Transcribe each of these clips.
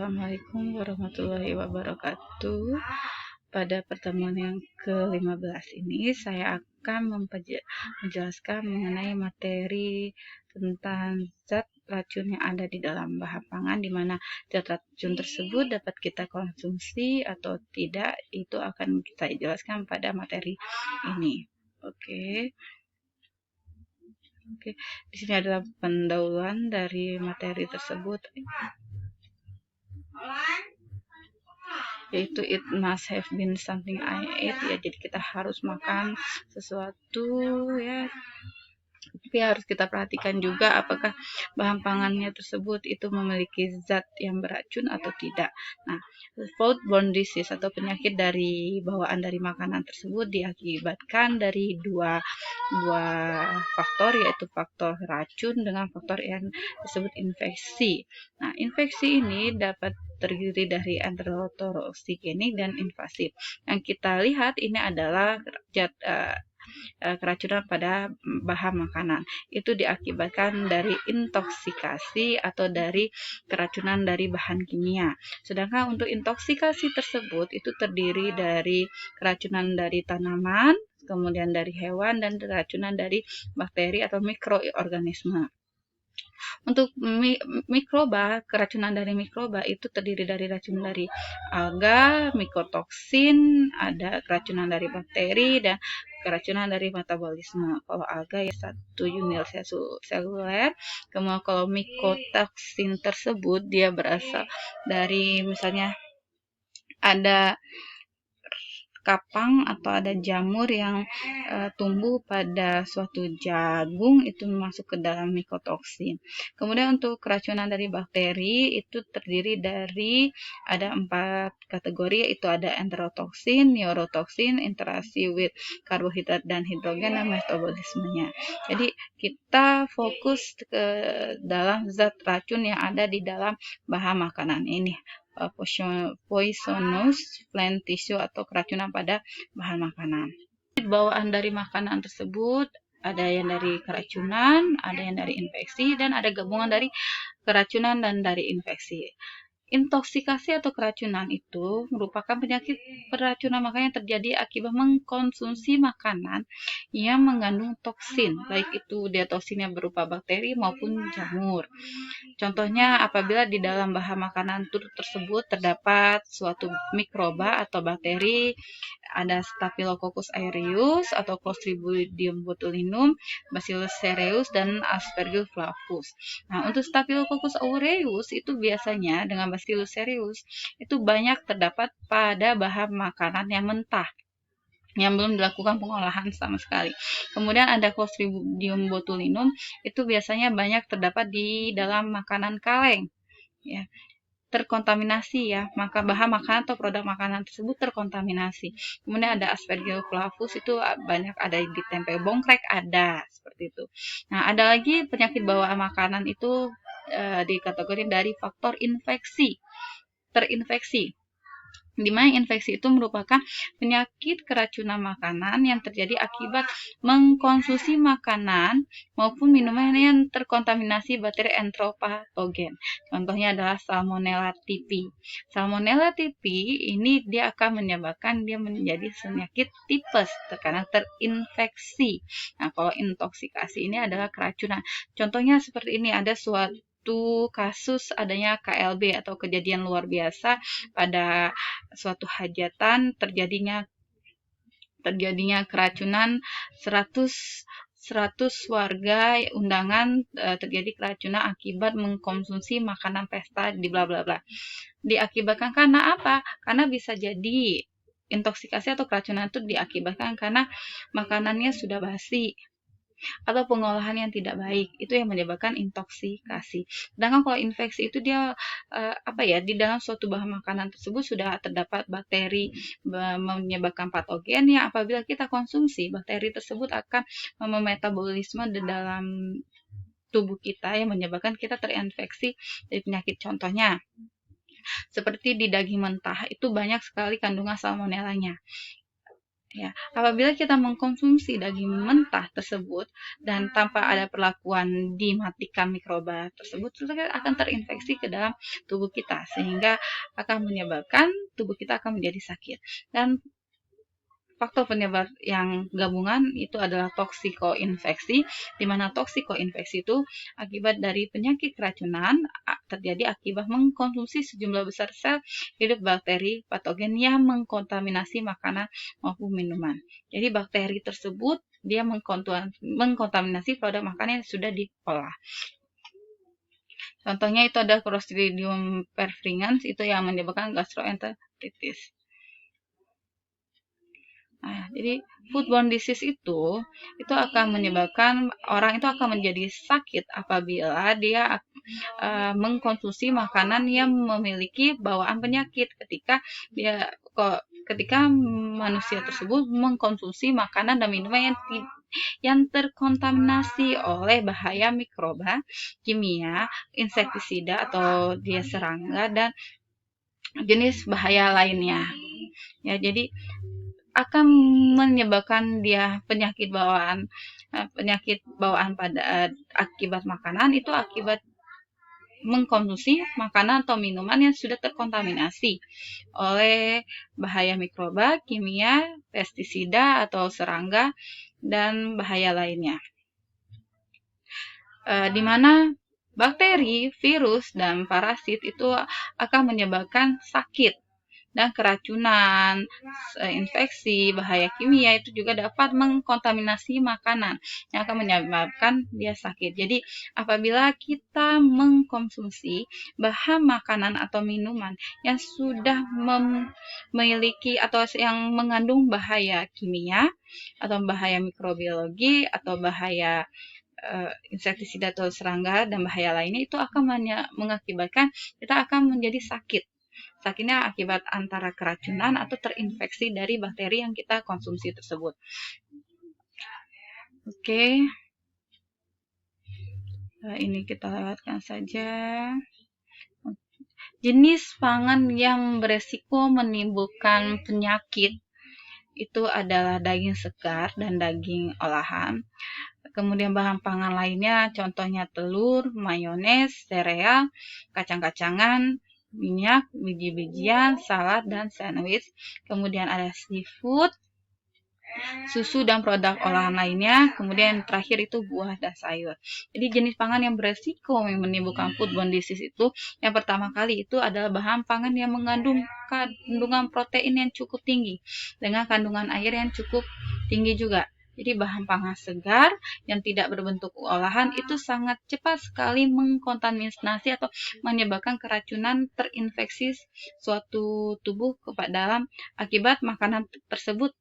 Assalamualaikum warahmatullahi wabarakatuh. Pada pertemuan yang ke-15 ini saya akan menjelaskan mengenai materi tentang zat racun yang ada di dalam bahan pangan, di mana zat racun tersebut dapat kita konsumsi atau tidak. Itu akan kita jelaskan pada materi ini. Oke, di sini adalah pendahuluan dari materi tersebut, yaitu it must have been something I ate, ya, jadi kita harus makan sesuatu, ya, tapi harus kita perhatikan juga apakah bahan pangannya tersebut itu memiliki zat yang beracun atau tidak. Nah, foodborne disease atau penyakit dari bawaan dari makanan tersebut diakibatkan dari dua faktor, yaitu faktor racun dengan faktor yang disebut infeksi. Nah, infeksi ini dapat terdiri dari enterotoksikenik dan invasif. Yang kita lihat ini adalah keracunan pada bahan makanan. Itu diakibatkan dari intoksikasi atau dari keracunan dari bahan kimia. Sedangkan untuk intoksikasi tersebut itu terdiri dari keracunan dari tanaman, kemudian dari hewan, dan keracunan dari bakteri atau mikroorganisme. Untuk mikroba, keracunan dari mikroba itu terdiri dari racun dari alga, mikotoksin, ada keracunan dari bakteri, dan keracunan dari metabolisme. Kalau alga ya 1 unit seluler, kemudian kalau mikotoksin tersebut dia berasal dari misalnya ada kapang atau ada jamur yang tumbuh pada suatu jagung, itu masuk ke dalam mikotoksin. Kemudian untuk keracunan dari bakteri itu terdiri dari ada 4 kategori, yaitu ada enterotoksin, neurotoksin, interaksi with karbohidrat dan hidrogen, dan metabolismenya. Jadi kita fokus ke dalam zat racun yang ada di dalam bahan makanan ini. Poisonous plant tissue atau keracunan pada bahan makanan. Bawaan dari makanan tersebut ada yang dari keracunan, ada yang dari infeksi, dan ada gabungan dari keracunan dan dari infeksi. Intoksikasi atau keracunan itu merupakan penyakit peracunan makanan yang terjadi akibat mengkonsumsi makanan yang mengandung toksin, baik itu dia toksinnya berupa bakteri maupun jamur. Contohnya apabila di dalam bahan makanan tersebut terdapat suatu mikroba atau bakteri, ada Staphylococcus aureus atau Clostridium botulinum, Bacillus cereus, dan Aspergillus flavus. Nah, untuk Staphylococcus aureus itu biasanya dengan Bacillus cereus itu banyak terdapat pada bahan makanan yang mentah, yang belum dilakukan pengolahan sama sekali. Kemudian ada Clostridium botulinum, itu biasanya banyak terdapat di dalam makanan kaleng, ya, terkontaminasi, ya, maka bahan makanan atau produk makanan tersebut terkontaminasi. Kemudian ada Aspergillus flavus, itu banyak ada di tempe bongkrek, ada seperti itu. Nah, ada lagi penyakit bawaan makanan itu di kategori dari faktor infeksi, terinfeksi, di mana infeksi itu merupakan penyakit keracunan makanan yang terjadi akibat mengkonsumsi makanan maupun minuman yang terkontaminasi bakteri entropatogen. Contohnya adalah Salmonella typhi. Salmonella typhi ini dia akan menyebabkan dia menjadi penyakit tipes karena terinfeksi. Nah, kalau intoksikasi ini adalah keracunan. Contohnya seperti ini, ada suatu kasus adanya KLB atau kejadian luar biasa pada suatu hajatan, terjadinya keracunan 100 warga undangan, terjadi keracunan akibat mengkonsumsi makanan pesta di bla bla bla. Diakibatkan karena apa? Karena bisa jadi intoksikasi atau keracunan itu diakibatkan karena makanannya sudah basi atau pengolahan yang tidak baik, itu yang menyebabkan intoksikasi. Sedangkan kalau infeksi itu dia di dalam suatu bahan makanan tersebut sudah terdapat bakteri menyebabkan patogen yang apabila kita konsumsi, bakteri tersebut akan memetabolisme di dalam tubuh kita yang menyebabkan kita terinfeksi dari penyakit. Contohnya seperti di daging mentah itu banyak sekali kandungan salmonellanya. Ya, apabila kita mengkonsumsi daging mentah tersebut dan tanpa ada perlakuan dimatikan mikroba tersebut, kita akan terinfeksi ke dalam tubuh kita sehingga akan menyebabkan tubuh kita akan menjadi sakit. Dan faktor penyebab yang gabungan itu adalah toksikoinfeksi, di mana toksikoinfeksi itu akibat dari penyakit keracunan terjadi akibat mengkonsumsi sejumlah besar sel hidup bakteri patogen yang mengkontaminasi makanan maupun minuman. Jadi bakteri tersebut dia mengkontaminasi produk makanan yang sudah diolah. Contohnya itu ada Clostridium perfringens, itu yang menyebabkan gastroenteritis. Nah, jadi foodborne disease itu akan menyebabkan orang itu akan menjadi sakit apabila dia mengkonsumsi makanan yang memiliki bawaan penyakit. Ketika manusia tersebut mengkonsumsi makanan dan minuman yang terkontaminasi oleh bahaya mikroba, kimia, insektisida atau dia serangga dan jenis bahaya lainnya. Ya, jadi akan menyebabkan dia penyakit bawaan pada akibat makanan itu akibat mengkonsumsi makanan atau minuman yang sudah terkontaminasi oleh bahaya mikroba, kimia, pestisida atau serangga dan bahaya lainnya. Di mana bakteri, virus dan parasit itu akan menyebabkan sakit dan keracunan, infeksi, bahaya kimia itu juga dapat mengkontaminasi makanan yang akan menyebabkan dia sakit. Jadi, apabila kita mengkonsumsi bahan makanan atau minuman yang sudah memiliki atau yang mengandung bahaya kimia atau bahaya mikrobiologi atau bahaya insektisida atau serangga dan bahaya lainnya, itu akan mengakibatkan kita akan menjadi sakit. Sakitnya akibat antara keracunan atau terinfeksi dari bakteri yang kita konsumsi tersebut. Oke. Ini kita lewatkan saja. Jenis pangan yang beresiko menimbulkan penyakit itu adalah daging segar dan daging olahan. Kemudian bahan pangan lainnya contohnya telur, mayones, sereal, kacang-kacangan, minyak, biji-bijian, salad, dan sandwich. Kemudian ada seafood, susu, dan produk olahan lainnya. Kemudian terakhir itu buah dan sayur. Jadi jenis pangan yang beresiko menimbulkan foodborne disease itu yang pertama kali itu adalah bahan pangan yang mengandung kandungan protein yang cukup tinggi dengan kandungan air yang cukup tinggi juga. Jadi bahan pangan segar yang tidak berbentuk olahan itu sangat cepat sekali mengkontaminasi atau menyebabkan keracunan terinfeksi suatu tubuh ke dalam akibat makanan tersebut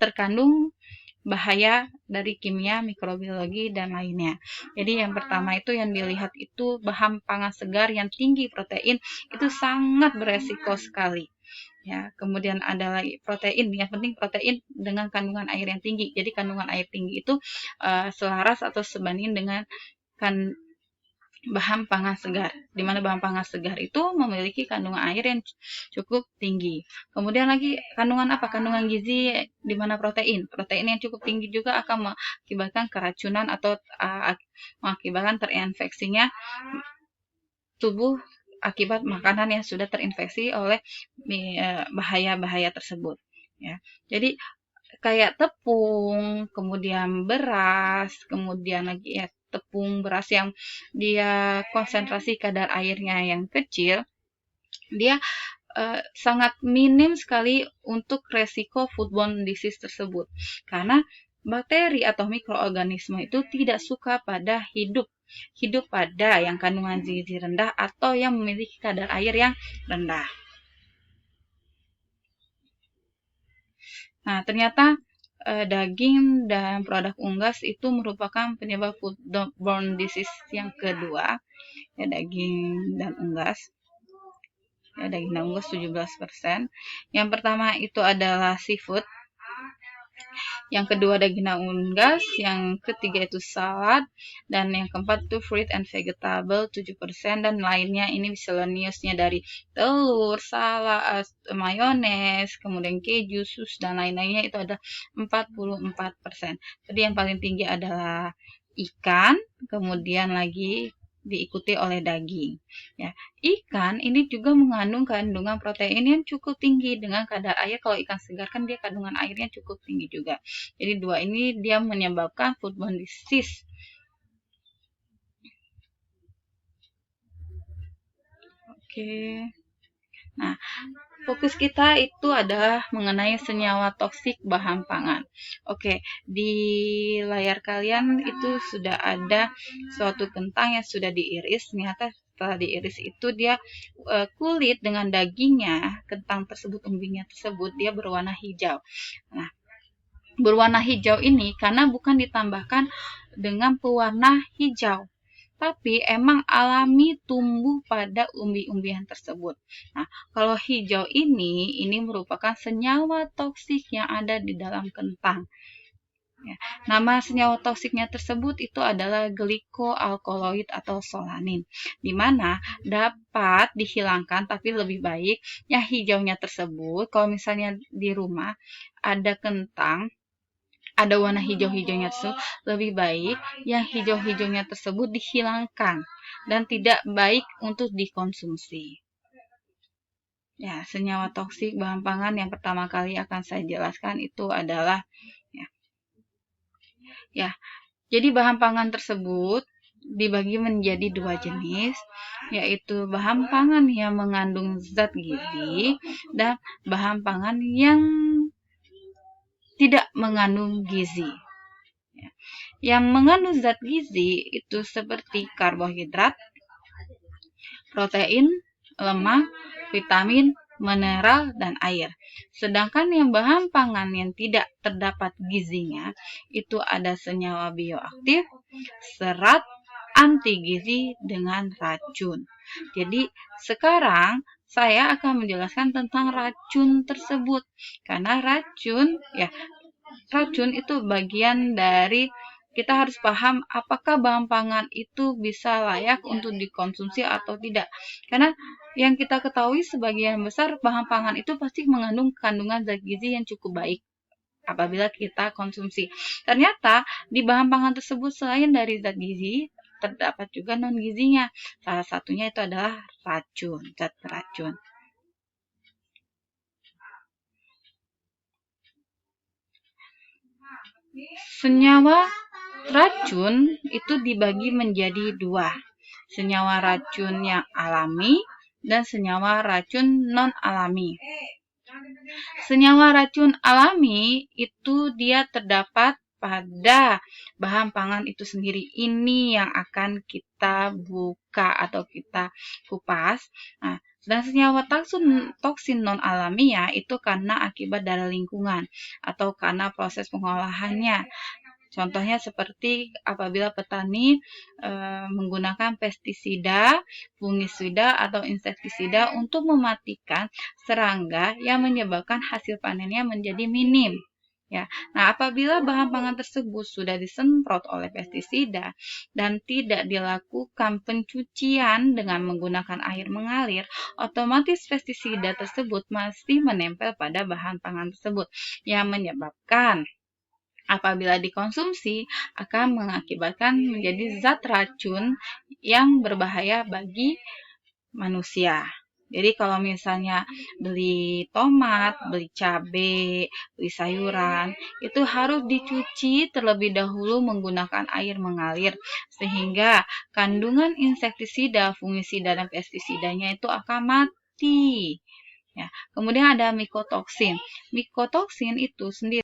terkandung bahaya dari kimia, mikrobiologi, dan lainnya. Jadi yang pertama itu yang dilihat itu bahan pangan segar yang tinggi protein itu sangat beresiko sekali. Ya, kemudian ada lagi protein, yang penting protein dengan kandungan air yang tinggi. Jadi kandungan air tinggi itu selaras atau sebanding dengan bahan pangan segar, di mana bahan pangan segar itu memiliki kandungan air yang cukup tinggi. Kemudian lagi kandungan apa? Kandungan gizi, di mana protein yang cukup tinggi juga akan mengakibatkan keracunan atau mengakibatkan terinfeksinya tubuh akibat makanan yang sudah terinfeksi oleh bahaya-bahaya tersebut. Ya, jadi kayak tepung, kemudian beras, kemudian lagi ya tepung beras yang dia konsentrasi kadar airnya yang kecil, dia sangat minim sekali untuk resiko foodborne disease tersebut. Karena bakteri atau mikroorganisme itu tidak suka pada hidup pada yang kandungan gizi rendah atau yang memiliki kadar air yang rendah. Nah, ternyata daging dan produk unggas itu merupakan penyebab foodborne disease yang kedua, ya, daging dan unggas. Ya, daging dan unggas 17%. Yang pertama itu adalah seafood. yang kedua daging unggas, yang ketiga itu salad, dan yang keempat itu fruit and vegetable 7%, dan lainnya ini miscellaneousnya dari telur, salad, mayones, kemudian keju, sus, dan lain-lainnya itu ada 44%. Jadi yang paling tinggi adalah ikan, kemudian lagi diikuti oleh daging. Ya, ikan ini juga mengandung kandungan protein yang cukup tinggi dengan kadar air. Kalau ikan segar kan dia kandungan airnya cukup tinggi juga. Jadi dua ini dia menyebabkan foodborne disease. Oke. Nah, fokus kita itu adalah mengenai senyawa toksik bahan pangan. Oke, di layar kalian itu sudah ada suatu kentang yang sudah diiris. Ternyata setelah diiris itu dia kulit dengan dagingnya, kentang tersebut, umbinya tersebut, dia berwarna hijau. Nah, berwarna hijau ini karena bukan ditambahkan dengan pewarna hijau, tapi emang alami tumbuh pada umbi-umbian tersebut. Nah, kalau hijau ini merupakan senyawa toksik yang ada di dalam kentang. Ya, nama senyawa toksiknya tersebut itu adalah glikoalkaloid atau solanin, di mana dapat dihilangkan, tapi lebih baik yang hijaunya tersebut. Kalau misalnya di rumah ada kentang, ada warna hijau-hijaunya tersebut, lebih baik yang hijau-hijaunya tersebut dihilangkan dan tidak baik untuk dikonsumsi. Ya, senyawa toksik bahan pangan yang pertama kali akan saya jelaskan itu adalah jadi bahan pangan tersebut dibagi menjadi dua jenis, yaitu bahan pangan yang mengandung zat gizi dan bahan pangan yang tidak mengandung gizi. Yang mengandung zat gizi itu seperti karbohidrat, protein, lemak, vitamin, mineral, dan air. Sedangkan yang bahan pangan yang tidak terdapat gizinya itu ada senyawa bioaktif, serat, anti gizi, dengan racun. Jadi sekarang saya akan menjelaskan tentang racun tersebut, karena racun itu bagian dari kita harus paham apakah bahan pangan itu bisa layak untuk dikonsumsi atau tidak. Karena yang kita ketahui sebagian besar bahan pangan itu pasti mengandung kandungan zat gizi yang cukup baik apabila kita konsumsi. Ternyata di bahan pangan tersebut selain dari zat gizi, terdapat juga non gizinya. Salah satunya itu adalah racun, zat racun. Senyawa racun itu dibagi menjadi dua, senyawa racun yang alami dan senyawa racun non-alami. Senyawa racun alami itu dia terdapat pada bahan pangan itu sendiri. Ini yang akan kita buka atau kita kupas. Nah, dan senyawa toksin non-alami ya itu karena akibat dari lingkungan atau karena proses pengolahannya. Contohnya seperti apabila petani menggunakan pestisida, fungisida, atau insektisida untuk mematikan serangga yang menyebabkan hasil panennya menjadi minim. Ya, nah apabila bahan pangan tersebut sudah disemprot oleh pestisida dan tidak dilakukan pencucian dengan menggunakan air mengalir, otomatis pestisida tersebut masih menempel pada bahan pangan tersebut yang menyebabkan apabila dikonsumsi akan mengakibatkan menjadi zat racun yang berbahaya bagi manusia. Jadi kalau misalnya beli tomat, beli cabai, beli sayuran, itu harus dicuci terlebih dahulu menggunakan air mengalir sehingga kandungan insektisida, fungisida, dan pestisidanya itu akan mati. Ya. Kemudian ada mikotoksin. Mikotoksin itu sendiri